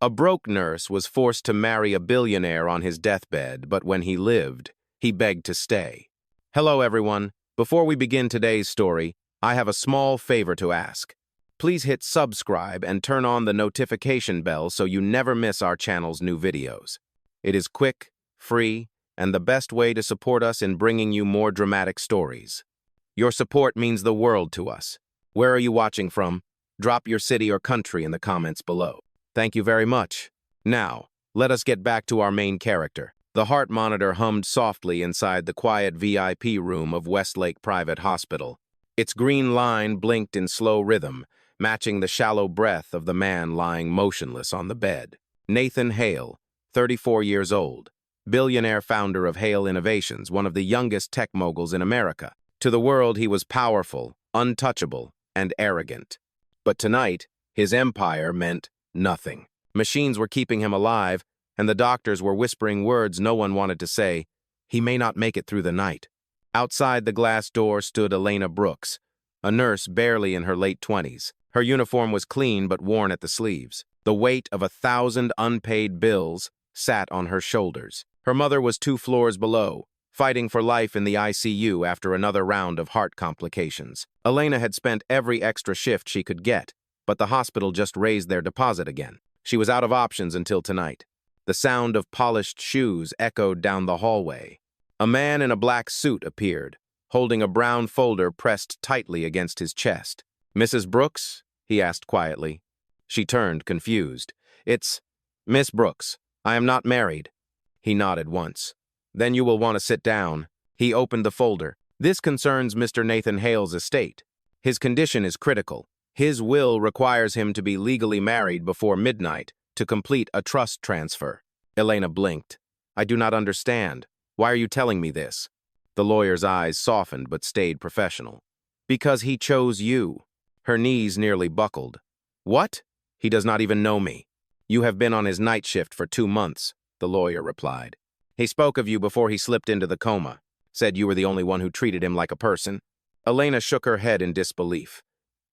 A broke nurse was forced to marry a billionaire on his deathbed, but when he lived, he begged to stay. Hello, everyone. Before we begin today's story, I have a small favor to ask. Please hit subscribe and turn on the notification bell so you never miss our channel's new videos. It is quick, free, and the best way to support us in bringing you more dramatic stories. Your support means the world to us. Where are you watching from? Drop your city or country in the comments below. Thank you very much. Now, let us get back to our main character. The heart monitor hummed softly inside the quiet VIP room of Westlake Private Hospital. Its green line blinked in slow rhythm, matching the shallow breath of the man lying motionless on the bed. Nathan Hale, 34 years old, billionaire founder of Hale Innovations, one of the youngest tech moguls in America. To the world, he was powerful, untouchable, and arrogant. But tonight, his empire meant nothing. Machines were keeping him alive, and the doctors were whispering words no one wanted to say. He may not make it through the night. Outside the glass door stood Elena Brooks, a nurse barely in her late 20s. Her uniform was clean but worn at the sleeves. The weight of 1,000 unpaid bills sat on her shoulders. Her mother was 2 floors below, fighting for life in the ICU after another round of heart complications. Elena had spent every extra shift she could get, but the hospital just raised their deposit again. She was out of options until tonight. The sound of polished shoes echoed down the hallway. A man in a black suit appeared, holding a brown folder pressed tightly against his chest. "Mrs. Brooks?" he asked quietly. She turned, confused. "It's Miss Brooks. I am not married." He nodded once. "Then you will want to sit down." He opened the folder. "This concerns Mr. Nathan Hale's estate. His condition is critical. His will requires him to be legally married before midnight to complete a trust transfer." Elena blinked. "I do not understand. Why are you telling me this?" The lawyer's eyes softened but stayed professional. "Because he chose you." Her knees nearly buckled. "What? He does not even know me." "You have been on his night shift for 2 months," the lawyer replied. "He spoke of you before he slipped into the coma, said you were the only one who treated him like a person." Elena shook her head in disbelief.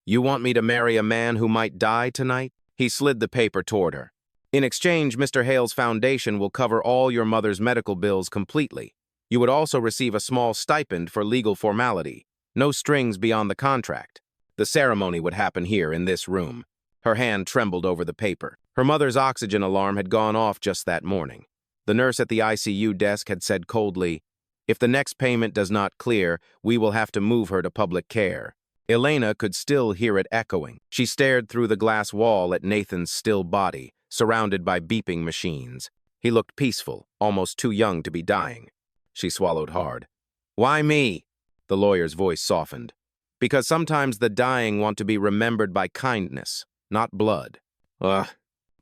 "You want me to marry a man who might die tonight?" He slid the paper toward her. "In exchange, Mr. Hale's foundation will cover all your mother's medical bills completely. You would also receive a small stipend for legal formality. No strings beyond the contract. The ceremony would happen here in this room." Her hand trembled over the paper. Her mother's oxygen alarm had gone off just that morning. The nurse at the ICU desk had said coldly, "If the next payment does not clear, we will have to move her to public care." Elena could still hear it echoing. She stared through the glass wall at Nathan's still body, surrounded by beeping machines. He looked peaceful, almost too young to be dying. She swallowed hard. "Why me?" The lawyer's voice softened. "Because sometimes the dying want to be remembered by kindness, not blood." Ugh.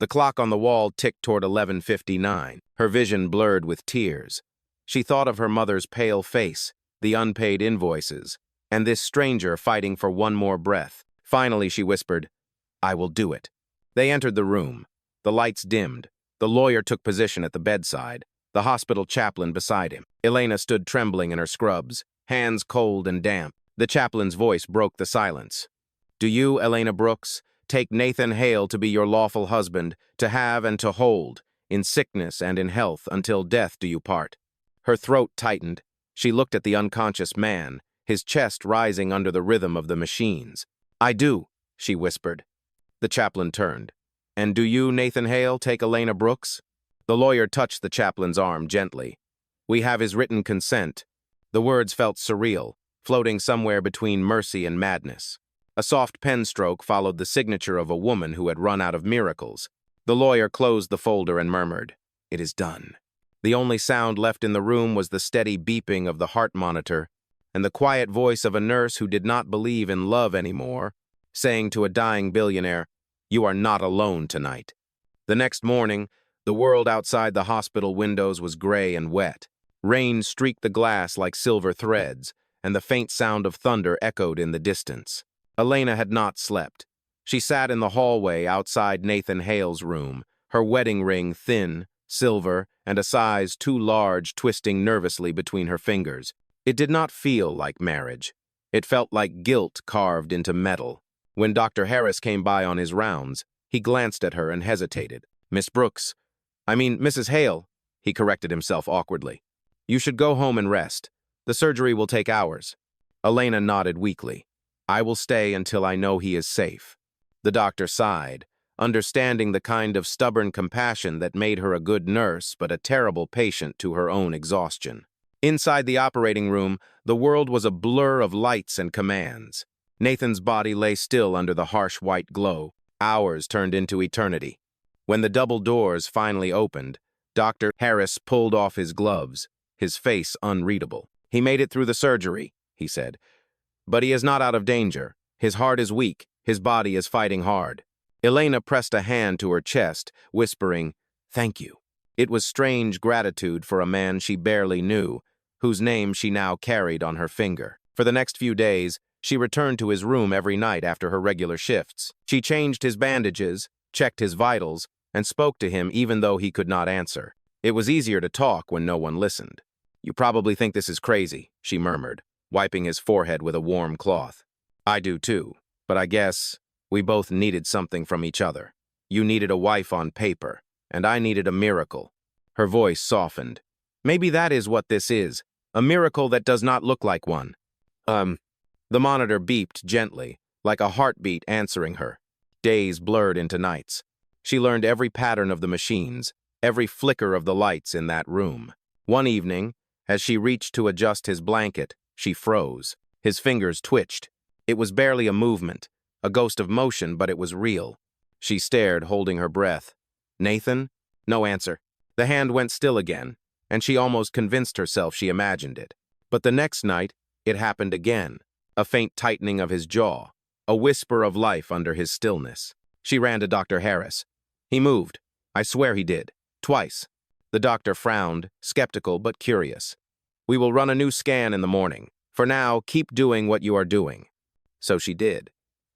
The clock on the wall ticked toward 11:59, her vision blurred with tears. She thought of her mother's pale face, the unpaid invoices, and this stranger fighting for one more breath. Finally, she whispered, "I will do it." They entered the room. The lights dimmed. The lawyer took position at the bedside, the hospital chaplain beside him. Elena stood trembling in her scrubs, hands cold and damp. The chaplain's voice broke the silence. "Do you, Elena Brooks, take Nathan Hale to be your lawful husband, to have and to hold, in sickness and in health, until death do you part?" Her throat tightened. She looked at the unconscious man, his chest rising under the rhythm of the machines. "I do," she whispered. The chaplain turned. "And do you, Nathan Hale, take Elena Brooks?" The lawyer touched the chaplain's arm gently. "We have his written consent." The words felt surreal, floating somewhere between mercy and madness. A soft pen stroke followed the signature of a woman who had run out of miracles. The lawyer closed the folder and murmured, "It is done." The only sound left in the room was the steady beeping of the heart monitor and the quiet voice of a nurse who did not believe in love anymore, saying to a dying billionaire, "You are not alone tonight." The next morning, the world outside the hospital windows was gray and wet. Rain streaked the glass like silver threads, and the faint sound of thunder echoed in the distance. Elena had not slept. She sat in the hallway outside Nathan Hale's room, her wedding ring thin, silver, and a size too large twisting nervously between her fingers. It did not feel like marriage. It felt like guilt carved into metal. When Dr. Harris came by on his rounds, he glanced at her and hesitated. Miss Brooks. Mrs. Hale, he corrected himself awkwardly. You should go home and rest. The surgery will take hours. Elena nodded weakly. I will stay until I know he is safe. The doctor sighed, understanding the kind of stubborn compassion that made her a good nurse but a terrible patient to her own exhaustion. Inside the operating room, the world was a blur of lights and commands. Nathan's body lay still under the harsh white glow. Hours turned into eternity. When the double doors finally opened, Dr. Harris pulled off his gloves, his face unreadable. He made it through the surgery, he said. But he is not out of danger. His heart is weak. His body is fighting hard. Elena pressed a hand to her chest, whispering, Thank you. It was strange gratitude for a man she barely knew, whose name she now carried on her finger. For the next few days, she returned to his room every night after her regular shifts. She changed his bandages, checked his vitals, and spoke to him even though he could not answer. It was easier to talk when no one listened. You probably think this is crazy, she murmured, wiping his forehead with a warm cloth. I do too, but I guess we both needed something from each other. You needed a wife on paper, and I needed a miracle. Her voice softened. Maybe that is what this is, a miracle that does not look like one. The monitor beeped gently, like a heartbeat answering her. Days blurred into nights. She learned every pattern of the machines, every flicker of the lights in that room. One evening, as she reached to adjust his blanket, she froze. His fingers twitched. It was barely a movement, a ghost of motion, but it was real. She stared, holding her breath. Nathan? No answer. The hand went still again, and she almost convinced herself she imagined it. But the next night, it happened again. A faint tightening of his jaw, a whisper of life under his stillness. She ran to Dr. Harris. He moved. I swear he did. Twice. The doctor frowned, skeptical but curious. We will run a new scan in the morning. For now, keep doing what you are doing. So she did.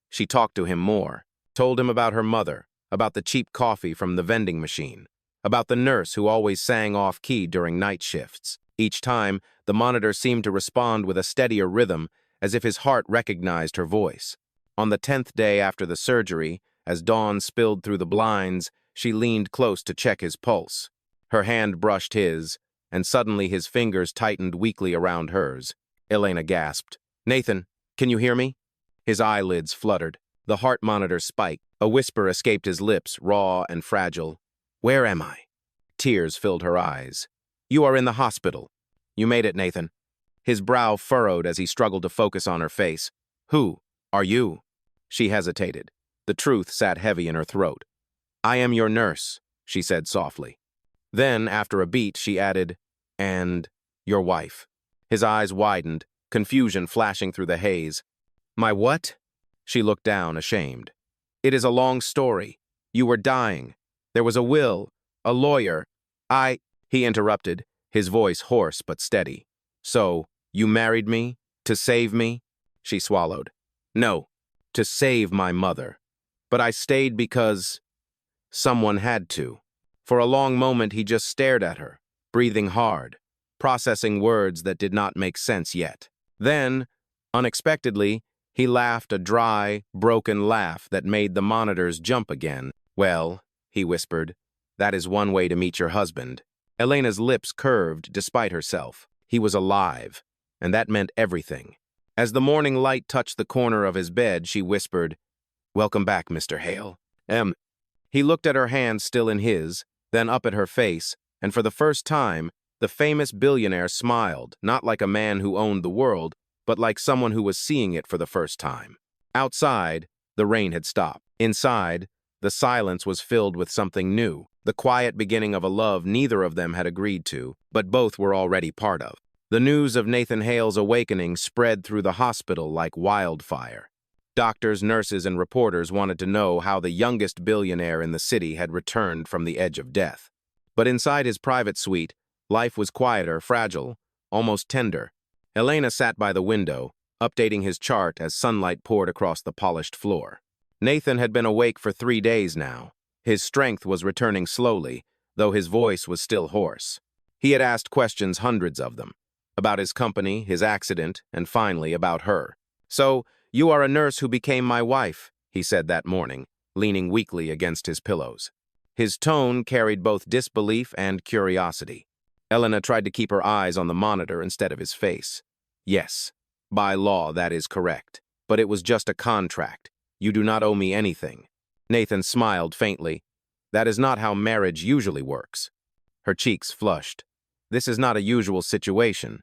She talked to him more, told him about her mother, about the cheap coffee from the vending machine, about the nurse who always sang off-key during night shifts. Each time, the monitor seemed to respond with a steadier rhythm, as if his heart recognized her voice. On the 10th day after the surgery, as dawn spilled through the blinds, she leaned close to check his pulse. Her hand brushed his, and suddenly his fingers tightened weakly around hers. Elena gasped. Nathan, can you hear me? His eyelids fluttered. The heart monitor spiked. A whisper escaped his lips, raw and fragile. Where am I? Tears filled her eyes. You are in the hospital. You made it, Nathan. His brow furrowed as he struggled to focus on her face. Who are you? She hesitated. The truth sat heavy in her throat. I am your nurse, she said softly. Then, after a beat, she added, and your wife. His eyes widened, confusion flashing through the haze. My what? She looked down, ashamed. It is a long story. You were dying. There was a will, a lawyer. He interrupted, his voice hoarse but steady. So, you married me? To save me? She swallowed. No, to save my mother. But I stayed because someone had to. For a long moment he just stared at her, breathing hard, processing words that did not make sense yet. Then, unexpectedly, he laughed a dry, broken laugh that made the monitors jump again. Well, he whispered, that is one way to meet your husband. Elena's lips curved despite herself. He was alive, and that meant everything. As the morning light touched the corner of his bed, she whispered, Welcome back, Mr. Hale. He looked at her hand still in his, then up at her face, and for the first time, the famous billionaire smiled, not like a man who owned the world, but like someone who was seeing it for the first time. Outside, the rain had stopped. Inside, the silence was filled with something new, the quiet beginning of a love neither of them had agreed to, but both were already part of. The news of Nathan Hale's awakening spread through the hospital like wildfire. Doctors, nurses, and reporters wanted to know how the youngest billionaire in the city had returned from the edge of death. But inside his private suite, life was quieter, fragile, almost tender. Elena sat by the window, updating his chart as sunlight poured across the polished floor. Nathan had been awake for 3 days now. His strength was returning slowly, though his voice was still hoarse. He had asked questions, hundreds of them, about his company, his accident, and finally about her. So, you are a nurse who became my wife, he said that morning, leaning weakly against his pillows. His tone carried both disbelief and curiosity. Elena tried to keep her eyes on the monitor instead of his face. Yes, by law that is correct. But it was just a contract. You do not owe me anything. Nathan smiled faintly. That is not how marriage usually works. Her cheeks flushed. This is not a usual situation.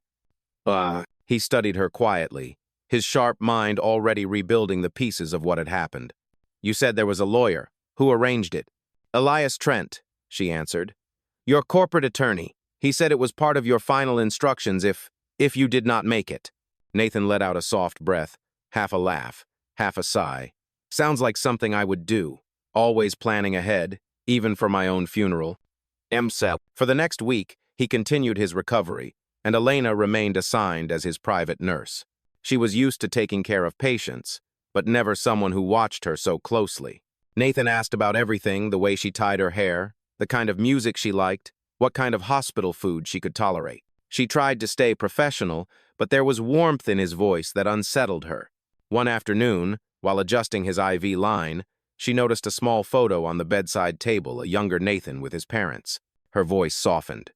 He studied her quietly, his sharp mind already rebuilding the pieces of what had happened. You said there was a lawyer. Who arranged it? Elias Trent, she answered. Your corporate attorney. He said it was part of your final instructions if you did not make it. Nathan let out a soft breath, half a laugh, half a sigh. Sounds like something I would do. Always planning ahead, even for my own funeral. For the next week, he continued his recovery, and Elena remained assigned as his private nurse. She was used to taking care of patients, but never someone who watched her so closely. Nathan asked about everything, the way she tied her hair, the kind of music she liked, what kind of hospital food she could tolerate. She tried to stay professional, but there was warmth in his voice that unsettled her. One afternoon, while adjusting his IV line, she noticed a small photo on the bedside table, a younger Nathan with his parents. Her voice softened.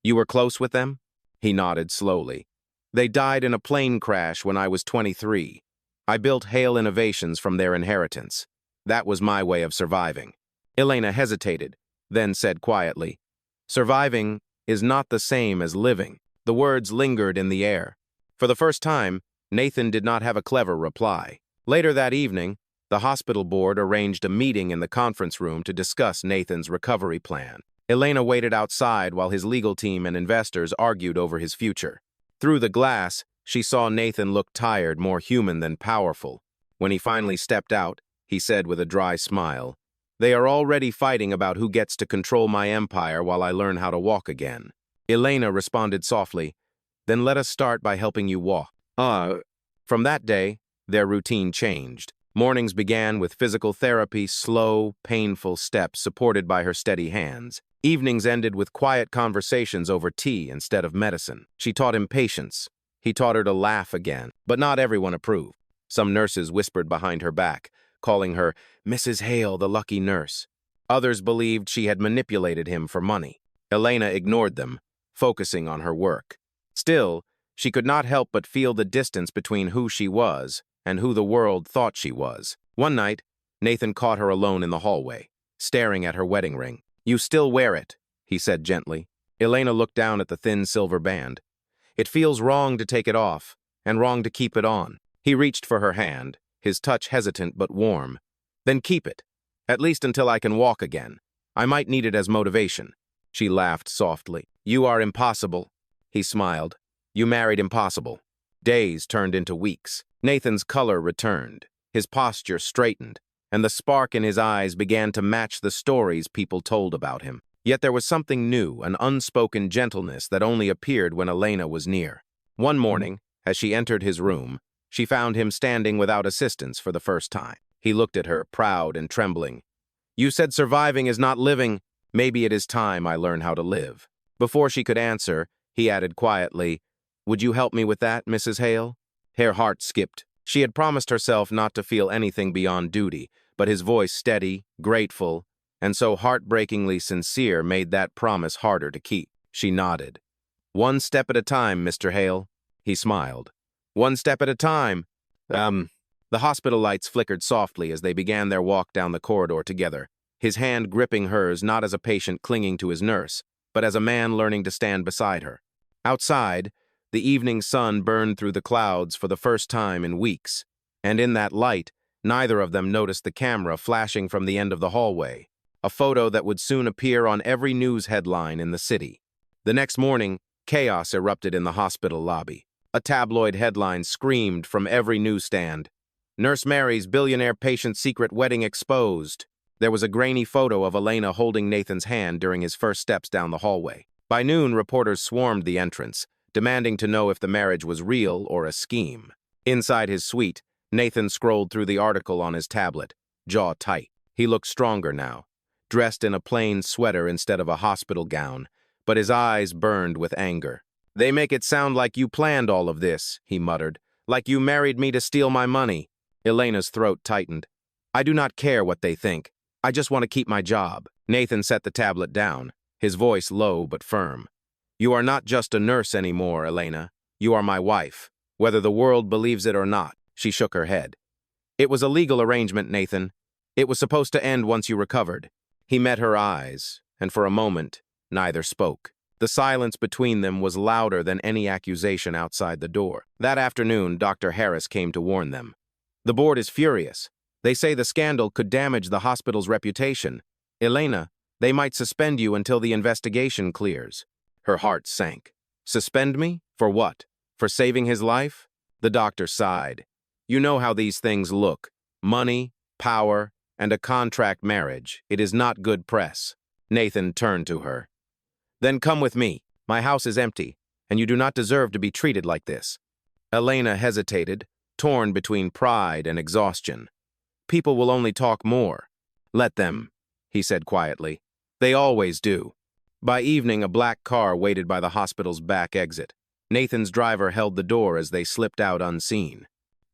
You were close with them? He nodded slowly. They died in a plane crash when I was 23. I built Hale Innovations from their inheritance. That was my way of surviving. Elena hesitated, then said quietly, Surviving is not the same as living. The words lingered in the air. For the first time, Nathan did not have a clever reply. Later that evening, the hospital board arranged a meeting in the conference room to discuss Nathan's recovery plan. Elena waited outside while his legal team and investors argued over his future. Through the glass, she saw Nathan look tired, more human than powerful. When he finally stepped out, he said with a dry smile, They are already fighting about who gets to control my empire while I learn how to walk again. Elena responded softly, Then let us start by helping you walk. From that day, their routine changed. Mornings began with physical therapy, slow, painful steps supported by her steady hands. Evenings ended with quiet conversations over tea instead of medicine. She taught him patience. He taught her to laugh again, but not everyone approved. Some nurses whispered behind her back, calling her Mrs. Hale, the lucky nurse. Others believed she had manipulated him for money. Elena ignored them, focusing on her work. Still, she could not help but feel the distance between who she was and who the world thought she was. One night, Nathan caught her alone in the hallway, staring at her wedding ring. You still wear it, he said gently. Elena looked down at the thin silver band. It feels wrong to take it off, and wrong to keep it on. He reached for her hand, his touch hesitant but warm. Then keep it, at least until I can walk again. I might need it as motivation. She laughed softly. You are impossible. He smiled. You married impossible. Days turned into weeks. Nathan's color returned. His posture straightened, and the spark in his eyes began to match the stories people told about him. Yet there was something new, an unspoken gentleness that only appeared when Elena was near. One morning, as she entered his room, she found him standing without assistance for the first time. He looked at her, proud and trembling. You said surviving is not living. Maybe it is time I learn how to live. Before she could answer, he added quietly, Would you help me with that, Mrs. Hale? Her heart skipped. She had promised herself not to feel anything beyond duty, but his voice steady, grateful, and so heartbreakingly sincere made that promise harder to keep. She nodded. One step at a time, Mr. Hale. He smiled. One step at a time. The hospital lights flickered softly as they began their walk down the corridor together, his hand gripping hers not as a patient clinging to his nurse, but as a man learning to stand beside her. Outside, the evening sun burned through the clouds for the first time in weeks, and in that light, neither of them noticed the camera flashing from the end of the hallway, a photo that would soon appear on every news headline in the city. The next morning, chaos erupted in the hospital lobby. A tabloid headline screamed from every newsstand, Nurse Mary's billionaire patient's secret wedding exposed. There was a grainy photo of Elena holding Nathan's hand during his first steps down the hallway. By noon, reporters swarmed the entrance, demanding to know if the marriage was real or a scheme. Inside his suite, Nathan scrolled through the article on his tablet, jaw tight. He looked stronger now, dressed in a plain sweater instead of a hospital gown, but his eyes burned with anger. They make it sound like you planned all of this, he muttered, like you married me to steal my money. Elena's throat tightened. I do not care what they think. I just want to keep my job. Nathan set the tablet down, his voice low but firm. You are not just a nurse anymore, Elena. You are my wife, whether the world believes it or not. She shook her head. It was a legal arrangement, Nathan. It was supposed to end once you recovered. He met her eyes, and for a moment, neither spoke. The silence between them was louder than any accusation outside the door. That afternoon, Dr. Harris came to warn them. The board is furious. They say the scandal could damage the hospital's reputation. Elena, they might suspend you until the investigation clears. Her heart sank. Suspend me? For what? For saving his life? The doctor sighed. You know how these things look. Money, power, and a contract marriage. It is not good press. Nathan turned to her. Then come with me. My house is empty, and you do not deserve to be treated like this. Elena hesitated, torn between pride and exhaustion. People will only talk more. Let them, he said quietly. They always do. By evening, a black car waited by the hospital's back exit. Nathan's driver held the door as they slipped out unseen.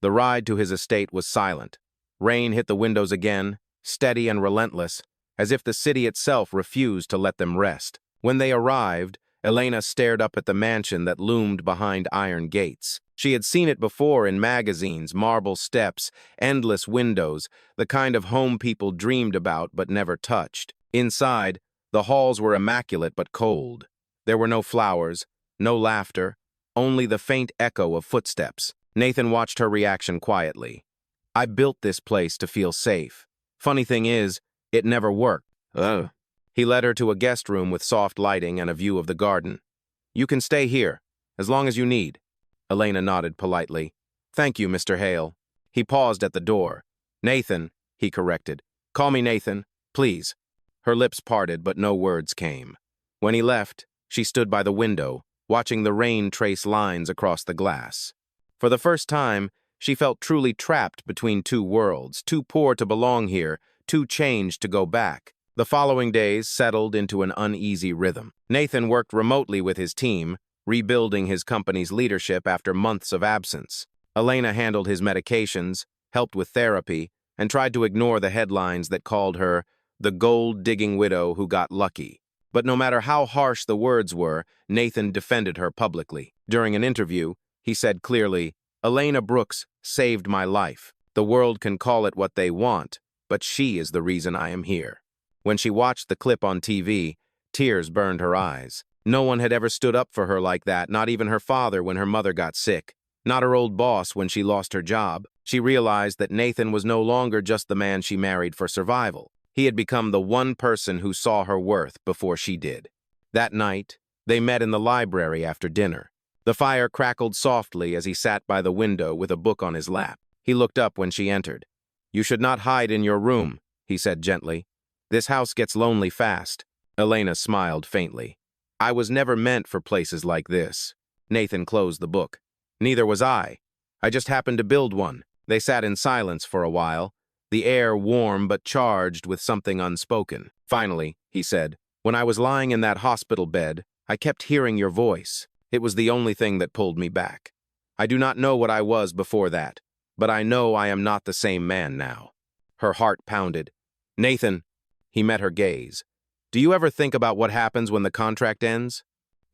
The ride to his estate was silent. Rain hit the windows again, steady and relentless, as if the city itself refused to let them rest. When they arrived, Elena stared up at the mansion that loomed behind iron gates. She had seen it before in magazines, marble steps, endless windows, the kind of home people dreamed about but never touched. Inside, the halls were immaculate but cold. There were no flowers, no laughter, only the faint echo of footsteps. Nathan watched her reaction quietly. I built this place to feel safe. Funny thing is, it never worked. Ugh. He led her to a guest room with soft lighting and a view of the garden. You can stay here, as long as you need. Elena nodded politely. Thank you, Mr. Hale. He paused at the door. Nathan, he corrected. Call me Nathan, please. Her lips parted, but no words came. When he left, she stood by the window, watching the rain trace lines across the glass. For the first time, she felt truly trapped between two worlds, too poor to belong here, too changed to go back. The following days settled into an uneasy rhythm. Nathan worked remotely with his team, rebuilding his company's leadership after months of absence. Elena handled his medications, helped with therapy, and tried to ignore the headlines that called her the gold-digging widow who got lucky. But no matter how harsh the words were, Nathan defended her publicly. During an interview, he said clearly, Elena Brooks saved my life. The world can call it what they want, but she is the reason I am here. When she watched the clip on TV, tears burned her eyes. No one had ever stood up for her like that, not even her father when her mother got sick, not her old boss when she lost her job. She realized that Nathan was no longer just the man she married for survival. He had become the one person who saw her worth before she did. That night, they met in the library after dinner. The fire crackled softly as he sat by the window with a book on his lap. He looked up when she entered. You should not hide in your room, he said gently. This house gets lonely fast. Elena smiled faintly. I was never meant for places like this. Nathan closed the book. Neither was I. I just happened to build one. They sat in silence for a while, the air warm but charged with something unspoken. Finally, he said, when I was lying in that hospital bed, I kept hearing your voice. It was the only thing that pulled me back. I do not know what I was before that, but I know I am not the same man now. Her heart pounded. Nathan, he met her gaze. Do you ever think about what happens when the contract ends?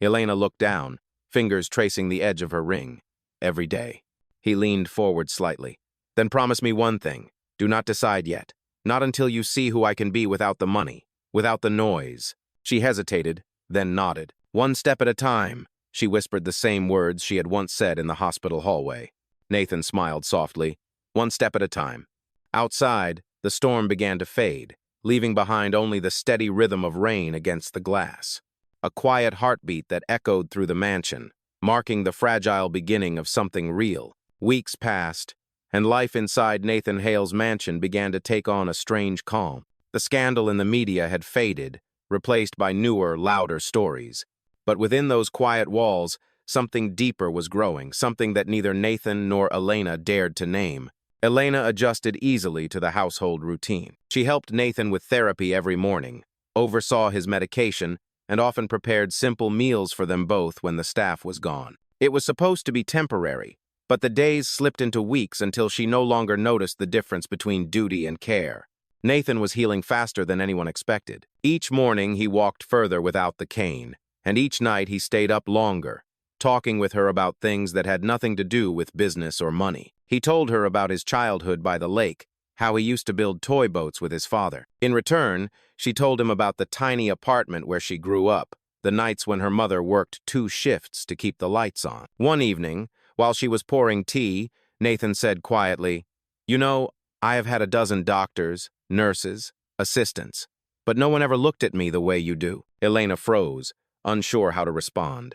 Elena looked down, fingers tracing the edge of her ring. Every day. He leaned forward slightly. Then promise me one thing. Do not decide yet. Not until you see who I can be without the money, without the noise. She hesitated, then nodded. One step at a time. She whispered the same words she had once said in the hospital hallway. Nathan smiled softly. One step at a time. Outside, the storm began to fade, leaving behind only the steady rhythm of rain against the glass. A quiet heartbeat that echoed through the mansion, marking the fragile beginning of something real. Weeks passed, and life inside Nathan Hale's mansion began to take on a strange calm. The scandal in the media had faded, replaced by newer, louder stories. But within those quiet walls, something deeper was growing, something that neither Nathan nor Elena dared to name. Elena adjusted easily to the household routine. She helped Nathan with therapy every morning, oversaw his medication, and often prepared simple meals for them both when the staff was gone. It was supposed to be temporary, but the days slipped into weeks until she no longer noticed the difference between duty and care. Nathan was healing faster than anyone expected. Each morning he walked further without the cane, and each night he stayed up longer, talking with her about things that had nothing to do with business or money. He told her about his childhood by the lake, how he used to build toy boats with his father. In return, she told him about the tiny apartment where she grew up, the nights when her mother worked 2 shifts to keep the lights on. One evening, while she was pouring tea, Nathan said quietly, "You know, I have had a dozen doctors, nurses, assistants, but no one ever looked at me the way you do." Elena froze, unsure how to respond.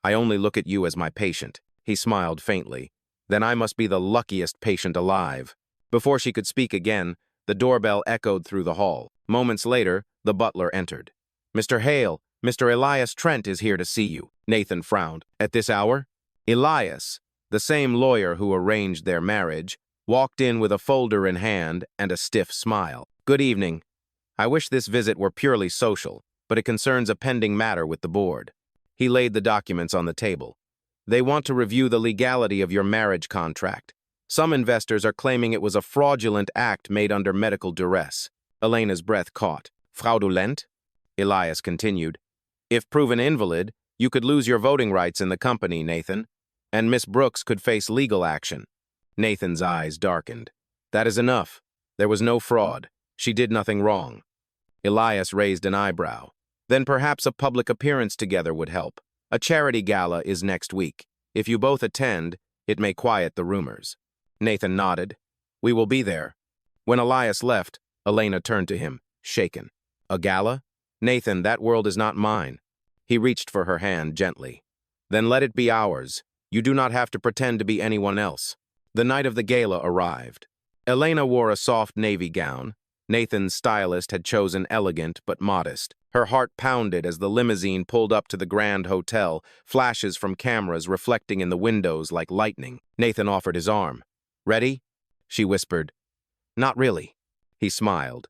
"I only look at you as my patient." He smiled faintly. "Then I must be the luckiest patient alive." Before she could speak again, the doorbell echoed through the hall. Moments later, the butler entered. "Mr. Hale, Mr. Elias Trent is here to see you." Nathan frowned. "At this hour?" Elias, the same lawyer who arranged their marriage, walked in with a folder in hand and a stiff smile. "Good evening. I wish this visit were purely social, but it concerns a pending matter with the board." He laid the documents on the table. "They want to review the legality of your marriage contract. Some investors are claiming it was a fraudulent act made under medical duress." Elena's breath caught. "Fraudulent?" Elias continued. "If proven invalid, you could lose your voting rights in the company, Nathan, and Miss Brooks could face legal action." Nathan's eyes darkened. "That is enough. There was no fraud. She did nothing wrong." Elias raised an eyebrow. "Then perhaps a public appearance together would help. A charity gala is next week. If you both attend, it may quiet the rumors." Nathan nodded. "We will be there." When Elias left, Elena turned to him, shaken. "A gala? Nathan, that world is not mine." He reached for her hand gently. "Then let it be ours. You do not have to pretend to be anyone else." The night of the gala arrived. Elena wore a soft navy gown. Nathan's stylist had chosen elegant but modest. Her heart pounded as the limousine pulled up to the Grand Hotel, flashes from cameras reflecting in the windows like lightning. Nathan offered his arm. "Ready?" She whispered. "Not really." He smiled.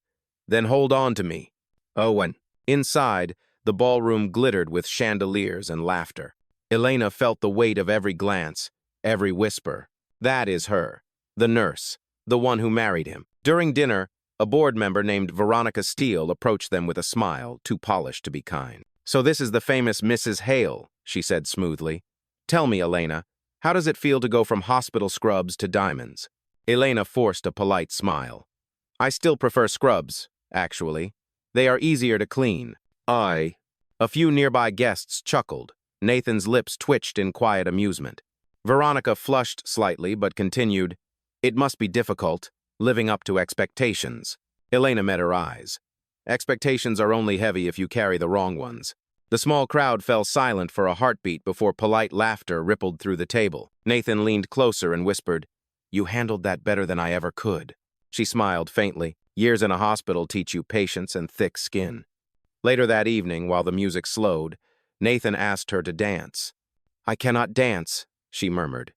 "Then hold on to me." "Oh, and..." Inside, the ballroom glittered with chandeliers and laughter. Elena felt the weight of every glance, every whisper. That is her, the nurse, the one who married him. During dinner, a board member named Veronica Steele approached them with a smile, too polished to be kind. "So this is the famous Mrs. Hale," she said smoothly. "Tell me, Elena, how does it feel to go from hospital scrubs to diamonds?" Elena forced a polite smile. "I still prefer scrubs, actually. They are easier to clean." A few nearby guests chuckled. Nathan's lips twitched in quiet amusement. Veronica flushed slightly but continued, "It must be difficult, living up to expectations." Elena met her eyes. "Expectations are only heavy if you carry the wrong ones." The small crowd fell silent for a heartbeat before polite laughter rippled through the table. Nathan leaned closer and whispered, "You handled that better than I ever could." She smiled faintly. "Years in a hospital teach you patience and thick skin." Later that evening, while the music slowed, Nathan asked her to dance. "I cannot dance," she murmured.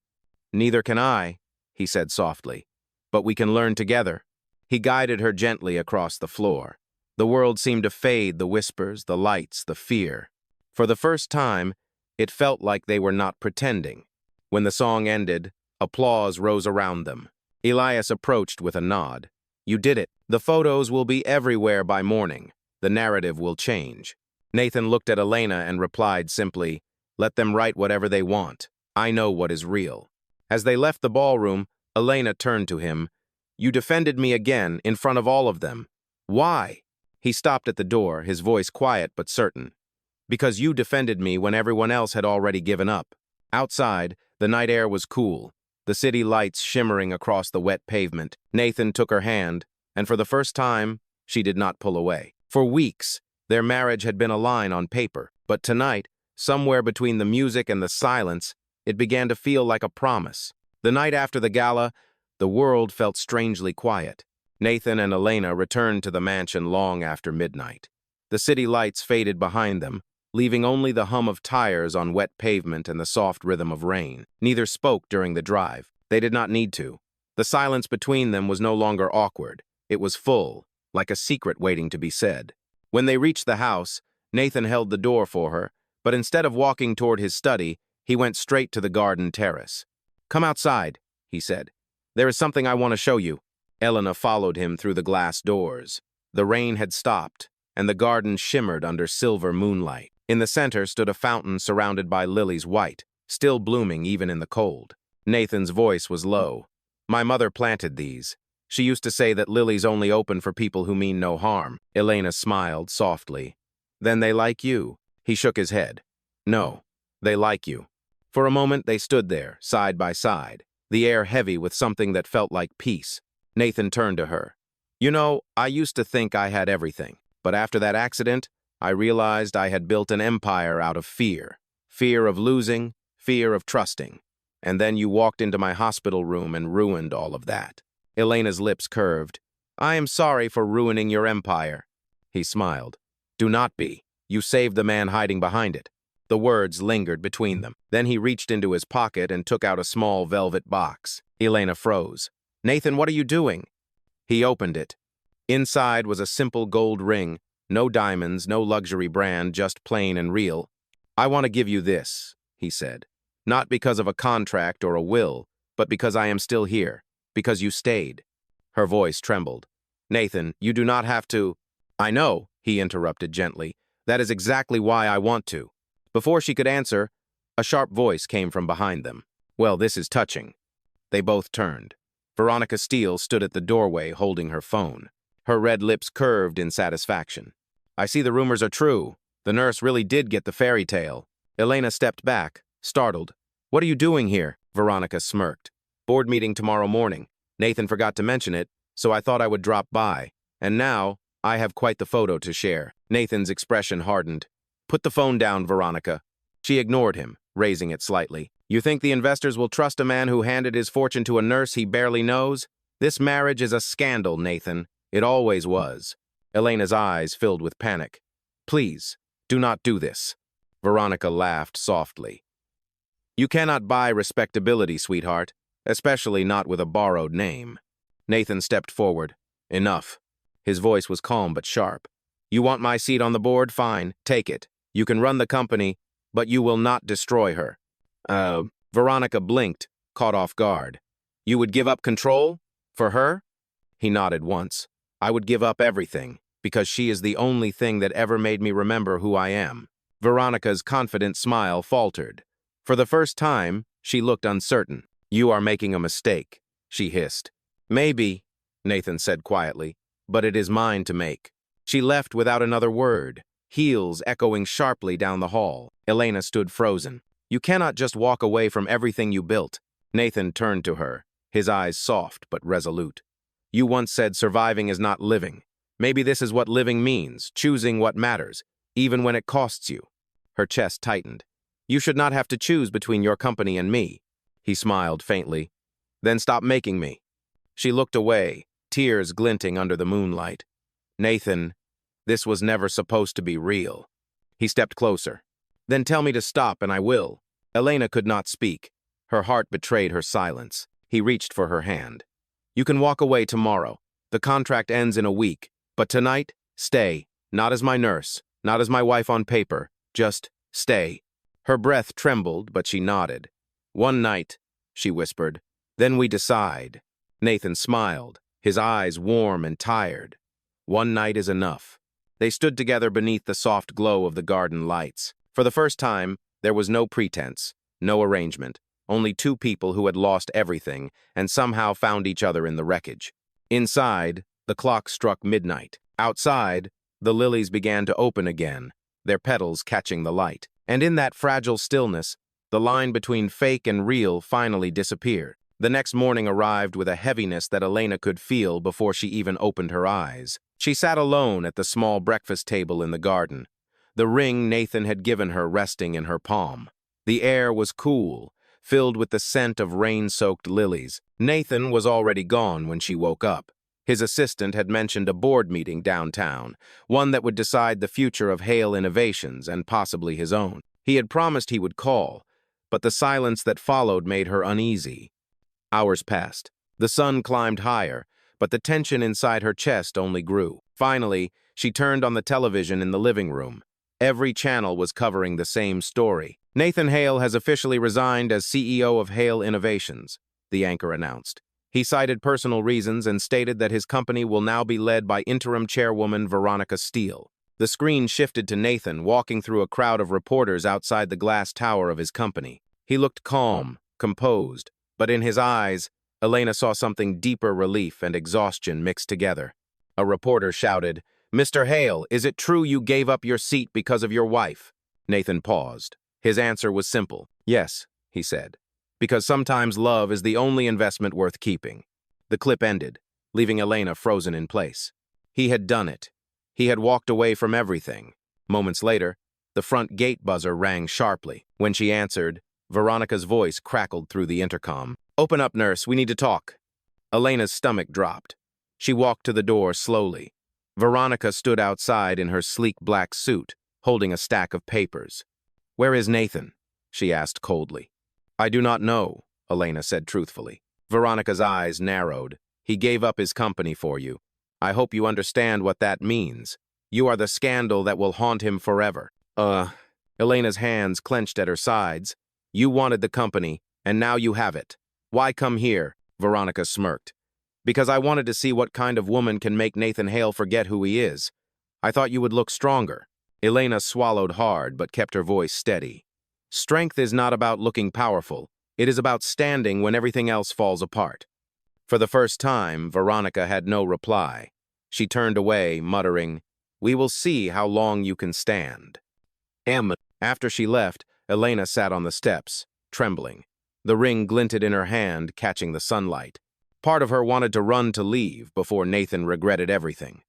"Neither can I," he said softly. "But we can learn together." He guided her gently across the floor. The world seemed to fade, the whispers, the lights, the fear. For the first time, it felt like they were not pretending. When the song ended, applause rose around them. Elias approached with a nod. "You did it. The photos will be everywhere by morning. The narrative will change." Nathan looked at Elena and replied simply, "Let them write whatever they want. I know what is real." As they left the ballroom, Elena turned to him. "You defended me again, in front of all of them. Why?" He stopped at the door, his voice quiet but certain. "Because you defended me when everyone else had already given up." Outside, the night air was cool, the city lights shimmering across the wet pavement. Nathan took her hand, and for the first time, she did not pull away. For weeks, their marriage had been a line on paper, but tonight, somewhere between the music and the silence, it began to feel like a promise. The night after the gala, the world felt strangely quiet. Nathan and Elena returned to the mansion long after midnight. The city lights faded behind them, leaving only the hum of tires on wet pavement and the soft rhythm of rain. Neither spoke during the drive. They did not need to. The silence between them was no longer awkward. It was full, like a secret waiting to be said. When they reached the house, Nathan held the door for her, but instead of walking toward his study, he went straight to the garden terrace. "Come outside," he said. "There is something I want to show you." Elena followed him through the glass doors. The rain had stopped, and the garden shimmered under silver moonlight. In the center stood a fountain surrounded by lilies white, still blooming even in the cold. Nathan's voice was low. My mother planted these. She used to say that lilies only open for people who mean no harm. Elena smiled softly. Then they like you. He shook his head. No, they like you. For a moment they stood there, side by side, the air heavy with something that felt like peace. Nathan turned to her. You know, I used to think I had everything, but after that accident, I realized I had built an empire out of fear. Fear of losing, fear of trusting. And then you walked into my hospital room and ruined all of that. Elena's lips curved. I am sorry for ruining your empire. He smiled. Do not be. You saved the man hiding behind it. The words lingered between them. Then he reached into his pocket and took out a small velvet box. Elena froze. Nathan, what are you doing? He opened it. Inside was a simple gold ring. No diamonds, no luxury brand, just plain and real. I want to give you this, he said. Not because of a contract or a will, but because I am still here. Because you stayed. Her voice trembled. Nathan, you do not have to. I know, he interrupted gently. That is exactly why I want to. Before she could answer, a sharp voice came from behind them. Well, this is touching. They both turned. Veronica Steele stood at the doorway holding her phone. Her red lips curved in satisfaction. I see the rumors are true. The nurse really did get the fairy tale. Elena stepped back, startled. What are you doing here? Veronica smirked. Board meeting tomorrow morning. Nathan forgot to mention it, so I thought I would drop by. And now, I have quite the photo to share. Nathan's expression hardened. Put the phone down, Veronica. She ignored him, raising it slightly. You think the investors will trust a man who handed his fortune to a nurse he barely knows? This marriage is a scandal, Nathan. It always was. Elena's eyes filled with panic. Please, do not do this. Veronica laughed softly. You cannot buy respectability, sweetheart, especially not with a borrowed name. Nathan stepped forward. Enough. His voice was calm but sharp. You want my seat on the board? Fine, take it. You can run the company, but you will not destroy her. Veronica blinked, caught off guard. You would give up control? For her? He nodded once. I would give up everything, because she is the only thing that ever made me remember who I am. Veronica's confident smile faltered. For the first time, she looked uncertain. You are making a mistake, she hissed. Maybe, Nathan said quietly, but it is mine to make. She left without another word, heels echoing sharply down the hall. Elena stood frozen. You cannot just walk away from everything you built. Nathan turned to her, his eyes soft but resolute. You once said surviving is not living. Maybe this is what living means, choosing what matters, even when it costs you. Her chest tightened. You should not have to choose between your company and me. He smiled faintly. Then stop making me. She looked away, tears glinting under the moonlight. Nathan, this was never supposed to be real. He stepped closer. Then tell me to stop and I will. Elena could not speak. Her heart betrayed her silence. He reached for her hand. You can walk away tomorrow. The contract ends in a week. But tonight, stay. Not as my nurse, not as my wife on paper. Just stay. Her breath trembled, but she nodded. One night, she whispered. Then we decide. Nathan smiled, his eyes warm and tired. One night is enough. They stood together beneath the soft glow of the garden lights. For the first time, there was no pretense, no arrangement, only two people who had lost everything and somehow found each other in the wreckage. Inside, the clock struck midnight. Outside, the lilies began to open again, their petals catching the light. And in that fragile stillness, the line between fake and real finally disappeared. The next morning arrived with a heaviness that Elena could feel before she even opened her eyes. She sat alone at the small breakfast table in the garden, the ring Nathan had given her resting in her palm. The air was cool, filled with the scent of rain-soaked lilies. Nathan was already gone when she woke up. His assistant had mentioned a board meeting downtown, one that would decide the future of Hale Innovations and possibly his own. He had promised he would call, but the silence that followed made her uneasy. Hours passed. The sun climbed higher, but the tension inside her chest only grew. Finally, she turned on the television in the living room. Every channel was covering the same story. Nathan Hale has officially resigned as CEO of Hale Innovations, the anchor announced. He cited personal reasons and stated that his company will now be led by interim chairwoman Veronica Steele. The screen shifted to Nathan walking through a crowd of reporters outside the glass tower of his company. He looked calm, composed, but in his eyes, Elena saw something deeper: relief and exhaustion mixed together. A reporter shouted, "Mr. Hale, is it true you gave up your seat because of your wife?" Nathan paused. His answer was simple. "Yes," he said, "because sometimes love is the only investment worth keeping." The clip ended, leaving Elena frozen in place. He had done it. He had walked away from everything. Moments later, the front gate buzzer rang sharply. When she answered, Veronica's voice crackled through the intercom. "Open up, nurse, we need to talk." Elena's stomach dropped. She walked to the door slowly. Veronica stood outside in her sleek black suit, holding a stack of papers. "Where is Nathan?" she asked coldly. "I do not know," Elena said truthfully. Veronica's eyes narrowed. "He gave up his company for you. I hope you understand what that means. You are the scandal that will haunt him forever." Elena's hands clenched at her sides. "You wanted the company, and now you have it. Why come here?" Veronica smirked. "Because I wanted to see what kind of woman can make Nathan Hale forget who he is. I thought you would look stronger." Elena swallowed hard but kept her voice steady. "Strength is not about looking powerful. It is about standing when everything else falls apart." For the first time, Veronica had no reply. She turned away, muttering, "We will see how long you can stand." After she left, Elena sat on the steps, trembling. The ring glinted in her hand, catching the sunlight. Part of her wanted to run to leave before Nathan regretted everything.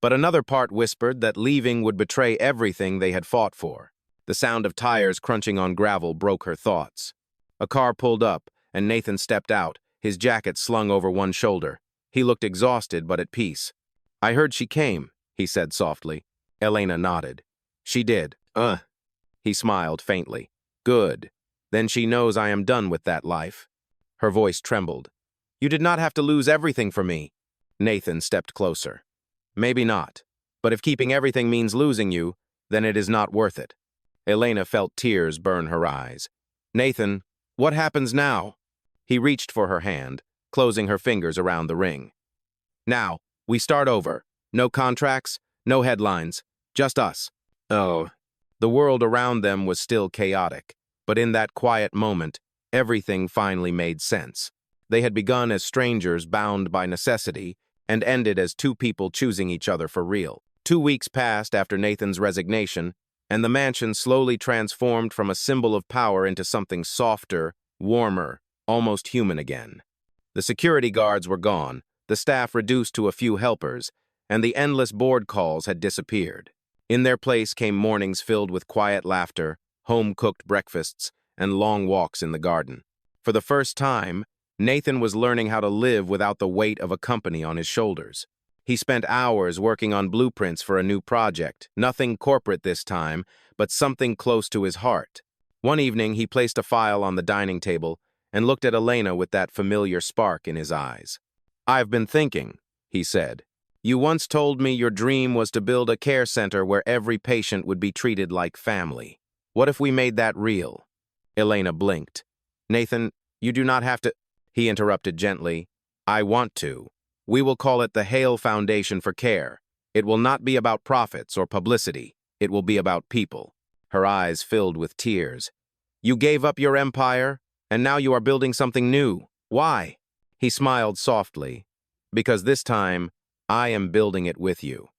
But another part whispered that leaving would betray everything they had fought for. The sound of tires crunching on gravel broke her thoughts. A car pulled up, and Nathan stepped out, his jacket slung over one shoulder. He looked exhausted but at peace. "I heard she came," he said softly. Elena nodded. "She did." He smiled faintly. "Good. Then she knows I am done with that life." Her voice trembled. "You did not have to lose everything for me." Nathan stepped closer. "Maybe not. But if keeping everything means losing you, then it is not worth it." Elena felt tears burn her eyes. "Nathan, what happens now?" He reached for her hand, closing her fingers around the ring. "Now, we start over. No contracts, no headlines, just us." The world around them was still chaotic, but in that quiet moment, everything finally made sense. They had begun as strangers bound by necessity and ended as two people choosing each other for real. 2 weeks passed after Nathan's resignation, and the mansion slowly transformed from a symbol of power into something softer, warmer, almost human again. The security guards were gone, the staff reduced to a few helpers, and the endless board calls had disappeared. In their place came mornings filled with quiet laughter, home-cooked breakfasts, and long walks in the garden. For the first time, Nathan was learning how to live without the weight of a company on his shoulders. He spent hours working on blueprints for a new project, nothing corporate this time, but something close to his heart. One evening, he placed a file on the dining table and looked at Elena with that familiar spark in his eyes. "I've been thinking," he said. "You once told me your dream was to build a care center where every patient would be treated like family. What if we made that real?" Elena blinked. "Nathan, you do not have to—" He interrupted gently. "I want to. We will call it the Hale Foundation for Care. It will not be about profits or publicity. It will be about people." Her eyes filled with tears. "You gave up your empire, and now you are building something new. Why?" He smiled softly. "Because this time, I am building it with you."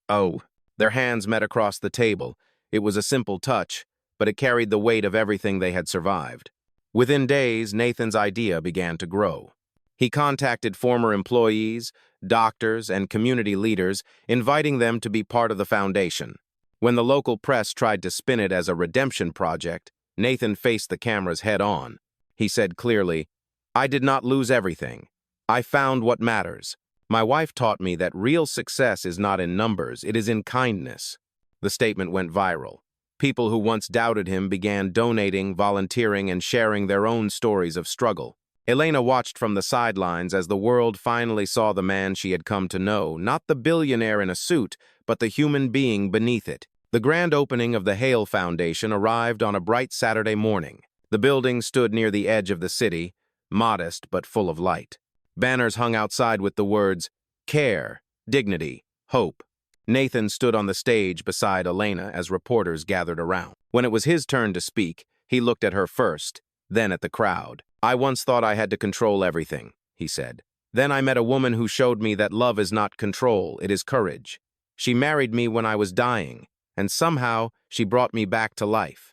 Their hands met across the table. It was a simple touch, but it carried the weight of everything they had survived. Within days, Nathan's idea began to grow. He contacted former employees, doctors, and community leaders, inviting them to be part of the foundation. When the local press tried to spin it as a redemption project, Nathan faced the cameras head-on. He said clearly, "I did not lose everything. I found what matters. My wife taught me that real success is not in numbers, it is in kindness." The statement went viral. People who once doubted him began donating, volunteering, and sharing their own stories of struggle. Elena watched from the sidelines as the world finally saw the man she had come to know, not the billionaire in a suit, but the human being beneath it. The grand opening of the Hale Foundation arrived on a bright Saturday morning. The building stood near the edge of the city, modest but full of light. Banners hung outside with the words, care, dignity, hope. Nathan stood on the stage beside Elena as reporters gathered around. When it was his turn to speak, he looked at her first, then at the crowd. I once thought I had to control everything, he said. Then I met a woman who showed me that love is not control, it is courage. She married me when I was dying, and somehow she brought me back to life.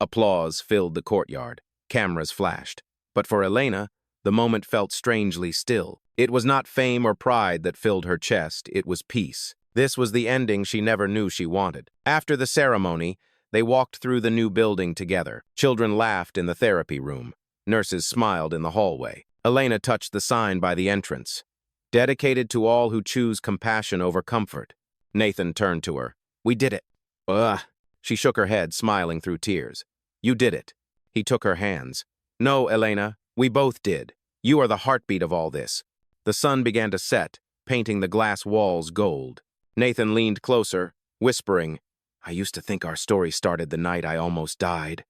Applause filled the courtyard. Cameras flashed. But for Elena, the moment felt strangely still. It was not fame or pride that filled her chest, it was peace. This was the ending she never knew she wanted. After the ceremony, they walked through the new building together. Children laughed in the therapy room. Nurses smiled in the hallway. Elena touched the sign by the entrance. Dedicated to all who choose compassion over comfort. Nathan turned to her. We did it. Ugh. She shook her head, smiling through tears. You did it. He took her hands. No, Elena, we both did. You are the heartbeat of all this. The sun began to set, painting the glass walls gold. Nathan leaned closer, whispering, I used to think our story started the night I almost died.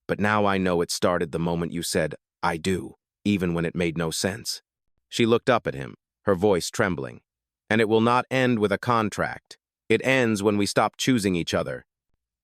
But now I know it started the moment you said, I do, even when it made no sense. She looked up at him, her voice trembling. And it will not end with a contract. It ends when we stop choosing each other.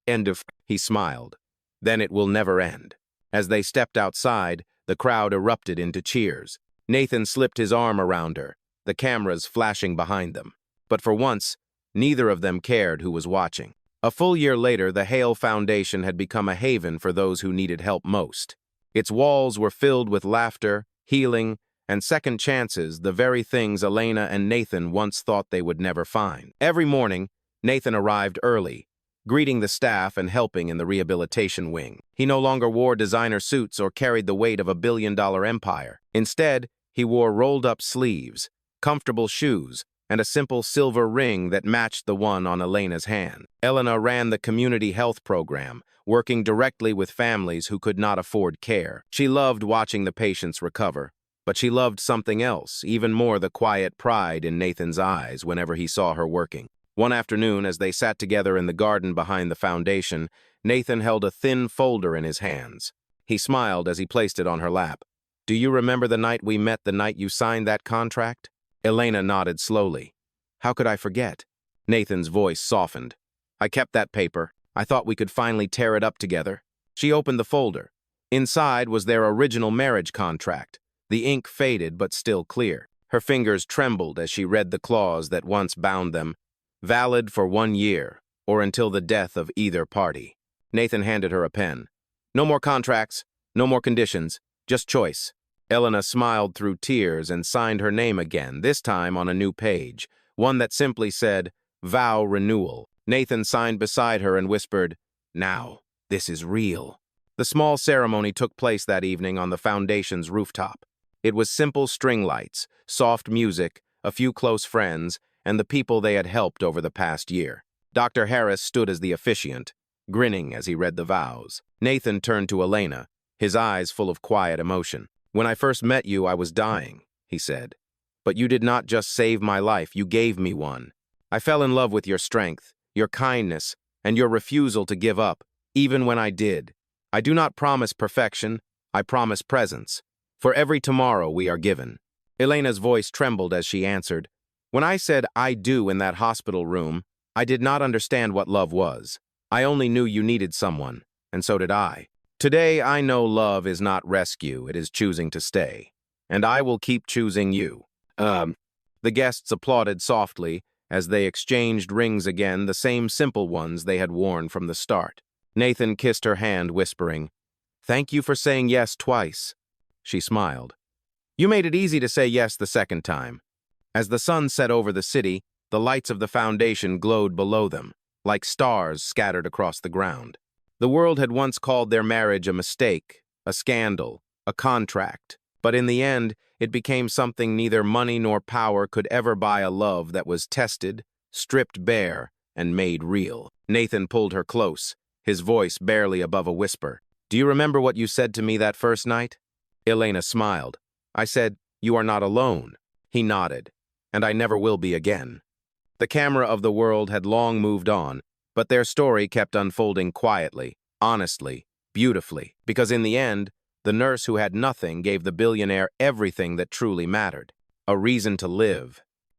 End of, he smiled. Then it will never end. As they stepped outside, the crowd erupted into cheers. Nathan slipped his arm around her, the cameras flashing behind them. But for once, neither of them cared who was watching. A full year later, the Hale Foundation had become a haven for those who needed help most. Its walls were filled with laughter, healing, and second chances, the very things Elena and Nathan once thought they would never find. Every morning, Nathan arrived early, greeting the staff and helping in the rehabilitation wing. He no longer wore designer suits or carried the weight of a billion-dollar empire. Instead, he wore rolled-up sleeves, comfortable shoes, and a simple silver ring that matched the one on Elena's hand. Elena ran the community health program, working directly with families who could not afford care. She loved watching the patients recover, but she loved something else, even more the quiet pride in Nathan's eyes whenever he saw her working. One afternoon, as they sat together in the garden behind the foundation, Nathan held a thin folder in his hands. He smiled as he placed it on her lap. Do you remember the night we met, the night you signed that contract? Elena nodded slowly. How could I forget? Nathan's voice softened. I kept that paper. I thought we could finally tear it up together. She opened the folder. Inside was their original marriage contract. The ink faded but still clear. Her fingers trembled as she read the clause that once bound them. Valid for 1 year, or until the death of either party. Nathan handed her a pen. No more contracts, no more conditions, just choice. Elena smiled through tears and signed her name again, this time on a new page, one that simply said, Vow Renewal. Nathan signed beside her and whispered, Now, this is real. The small ceremony took place that evening on the foundation's rooftop. It was simple string lights, soft music, a few close friends, and the people they had helped over the past year. Dr. Harris stood as the officiant, grinning as he read the vows. Nathan turned to Elena, his eyes full of quiet emotion. When I first met you, I was dying, he said. But you did not just save my life, you gave me one. I fell in love with your strength, your kindness, and your refusal to give up, even when I did. I do not promise perfection, I promise presence. For every tomorrow we are given. Elena's voice trembled as she answered, When I said I do in that hospital room, I did not understand what love was. I only knew you needed someone, and so did I. Today, I know love is not rescue, it is choosing to stay. And I will keep choosing you. The guests applauded softly as they exchanged rings again, the same simple ones they had worn from the start. Nathan kissed her hand, whispering, Thank you for saying yes twice. She smiled. You made it easy to say yes the second time. As the sun set over the city, the lights of the foundation glowed below them, like stars scattered across the ground. The world had once called their marriage a mistake, a scandal, a contract, but in the end, it became something neither money nor power could ever buy, a love that was tested, stripped bare, and made real. Nathan pulled her close, his voice barely above a whisper. Do you remember what you said to me that first night? Elena smiled. I said, You are not alone. He nodded. And I never will be again. The camera of the world had long moved on, but their story kept unfolding quietly, honestly, beautifully, because in the end, The nurse who had nothing gave the billionaire everything that truly mattered: a reason to live.